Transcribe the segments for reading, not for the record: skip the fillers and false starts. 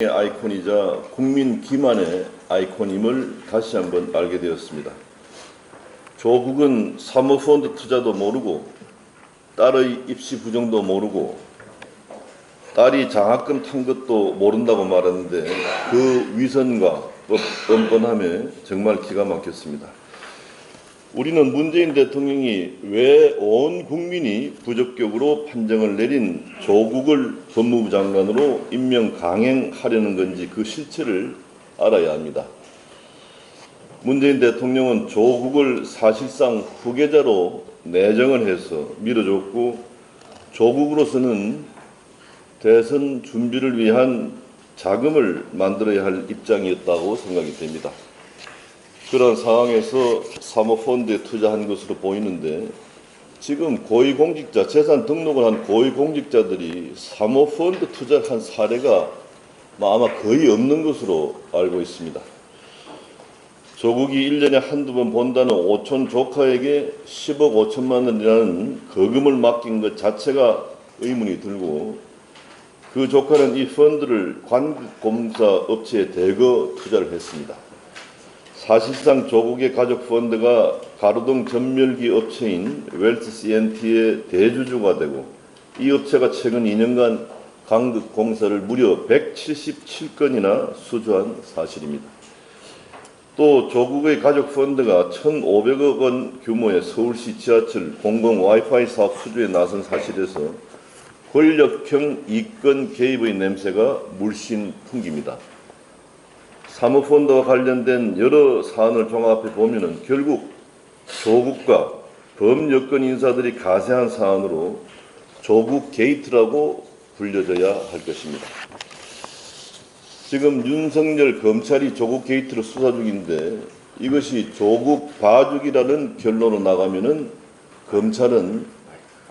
아이콘이자 국민 기만의 아이콘임을 다시 한번 알게 되었습니다. 조국은 사모펀드 투자도 모르고 딸의 입시 부정도 모르고 딸이 장학금 탄 것도 모른다고 말하는데 그 위선과 뻔뻔함에 정말 기가 막혔습니다. 우리는 문재인 대통령이 왜 온 국민이 부적격으로 판정을 내린 조국을 법무부 장관으로 임명 강행하려는 건지 그 실체를 알아야 합니다. 문재인 대통령은 조국을 사실상 후계자로 내정을 해서 밀어줬고 조국으로서는 대선 준비를 위한 자금을 만들어야 할 입장이었다고 생각이 됩니다. 그런 상황에서 사모펀드에 투자한 것으로 보이는데 지금 고위공직자, 재산 등록을 한 고위공직자들이 사모펀드 투자를 한 사례가 아마 거의 없는 것으로 알고 있습니다. 조국이 1년에 한두 번 본다는 오촌 조카에게 10억 5천만 원이라는 거금을 맡긴 것 자체가 의문이 들고 그 조카는 이 펀드를 관공사 업체에 대거 투자를 했습니다. 사실상 조국의 가족 펀드가 가로등 전멸기 업체인 웰스 CNT의 대주주가 되고 이 업체가 최근 2년간 강극공사를 무려 177건이나 수주한 사실입니다. 또 조국의 가족 펀드가 1,500억 원 규모의 서울시 지하철 공공 와이파이 사업 수주에 나선 사실에서 권력형 이권 개입의 냄새가 물씬 풍깁니다. 사모펀드와 관련된 여러 사안을 종합해 보면은 결국 조국과 범여권 인사들이 가세한 사안으로 조국 게이트라고 불려져야 할 것입니다. 지금 윤석열 검찰이 조국 게이트를 수사 중인데 이것이 조국 봐주기라는 결론으로 나가면은 검찰은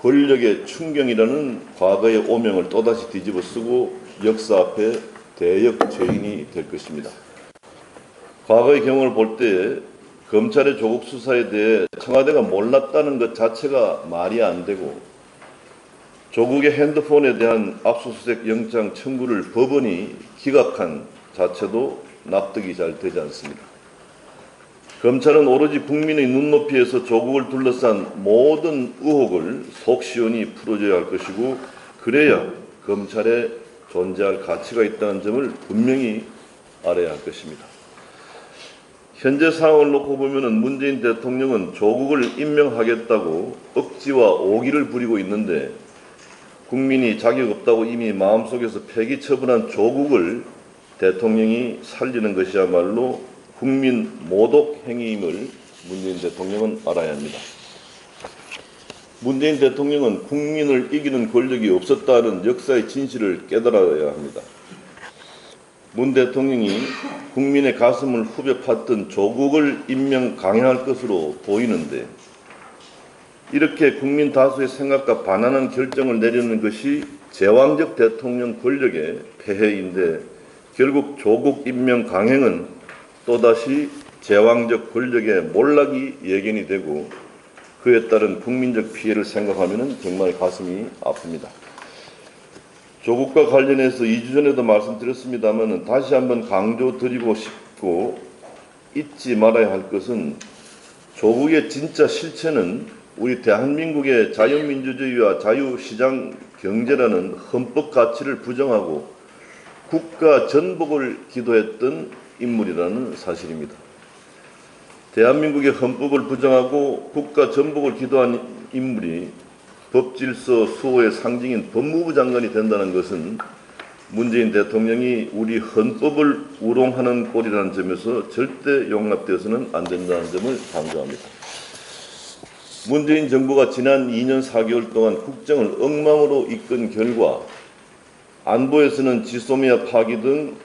권력의 충경이라는 과거의 오명을 또다시 뒤집어 쓰고 역사 앞에 대역 죄인이 될 것입니다. 과거의 경험을 볼 때 검찰의 조국 수사에 대해 청와대가 몰랐다는 것 자체가 말이 안 되고 조국의 핸드폰에 대한 압수수색 영장 청구를 법원이 기각한 자체도 납득이 잘 되지 않습니다. 검찰은 오로지 국민의 눈높이에서 조국을 둘러싼 모든 의혹을 속 시원히 풀어줘야 할 것이고 그래야 검찰에 존재할 가치가 있다는 점을 분명히 알아야 할 것입니다. 현재 상황을 놓고 보면 문재인 대통령은 조국을 임명하겠다고 억지와 오기를 부리고 있는데 국민이 자격 없다고 이미 마음속에서 폐기 처분한 조국을 대통령이 살리는 것이야말로 국민 모독 행위임을 문재인 대통령은 알아야 합니다. 문재인 대통령은 국민을 이기는 권력이 없었다는 역사의 진실을 깨달아야 합니다. 문 대통령이 국민의 가슴을 후벼 팠던 조국을 임명 강행할 것으로 보이는데 이렇게 국민 다수의 생각과 반하는 결정을 내리는 것이 제왕적 대통령 권력의 폐해인데 결국 조국 임명 강행은 또다시 제왕적 권력의 몰락이 예견이 되고 그에 따른 국민적 피해를 생각하면 정말 가슴이 아픕니다. 조국과 관련해서 2주 전에도 말씀드렸습니다만 다시 한번 강조드리고 싶고 잊지 말아야 할 것은 조국의 진짜 실체는 우리 대한민국의 자유민주주의와 자유시장 경제라는 헌법 가치를 부정하고 국가 전복을 기도했던 인물이라는 사실입니다. 대한민국의 헌법을 부정하고 국가 전복을 기도한 인물이 법질서 수호의 상징인 법무부 장관이 된다는 것은 문재인 대통령이 우리 헌법을 우롱하는 꼴이라는 점에서 절대 용납되어서는 안 된다는 점을 강조합니다. 문재인 정부가 지난 2년 4개월 동안 국정을 엉망으로 이끈 결과 안보에서는 지소미아 파기 등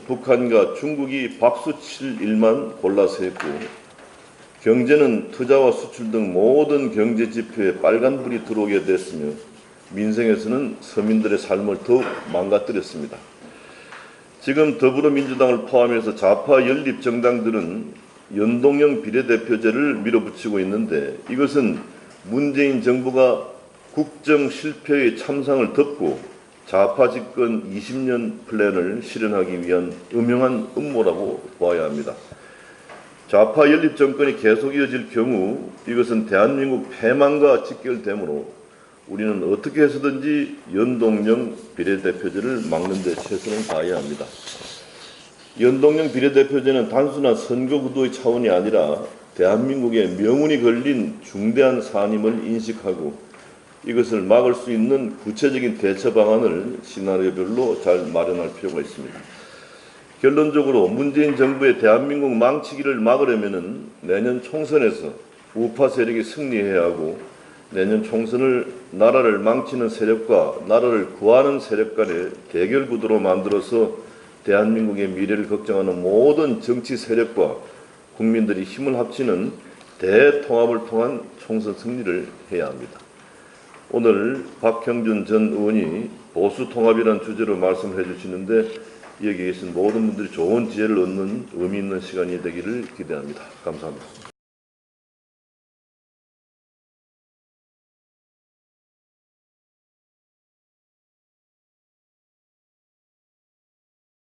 북한과 중국이 박수칠 일만 골라서 했고 경제는 투자와 수출 등 모든 경제 지표에 빨간불이 들어오게 됐으며 민생에서는 서민들의 삶을 더욱 망가뜨렸습니다. 지금 더불어민주당을 포함해서 좌파 연립 정당들은 연동형 비례대표제를 밀어붙이고 있는데 이것은 문재인 정부가 국정 실패의 참상을 덮고 좌파 집권 20년 플랜을 실현하기 위한 음흉한 음모라고 보아야 합니다. 좌파 연립 정권이 계속 이어질 경우 이것은 대한민국 패망과 직결되므로 우리는 어떻게 해서든지 연동형 비례대표제를 막는 데 최선을 다해야 합니다. 연동형 비례대표제는 단순한 선거구도의 차원이 아니라 대한민국의 명운이 걸린 중대한 사안임을 인식하고 이것을 막을 수 있는 구체적인 대처 방안을 시나리오별로 잘 마련할 필요가 있습니다. 결론적으로 문재인 정부의 대한민국 망치기를 막으려면 내년 총선에서 우파 세력이 승리해야 하고 내년 총선을 나라를 망치는 세력과 나라를 구하는 세력 간의 대결 구도로 만들어서 대한민국의 미래를 걱정하는 모든 정치 세력과 국민들이 힘을 합치는 대통합을 통한 총선 승리를 해야 합니다. 오늘 박형준 전 의원이 보수통합이라는 주제로 말씀을 해주시는데 여기에 계신 모든 분들이 좋은 지혜를 얻는 의미 있는 시간이 되기를 기대합니다. 감사합니다.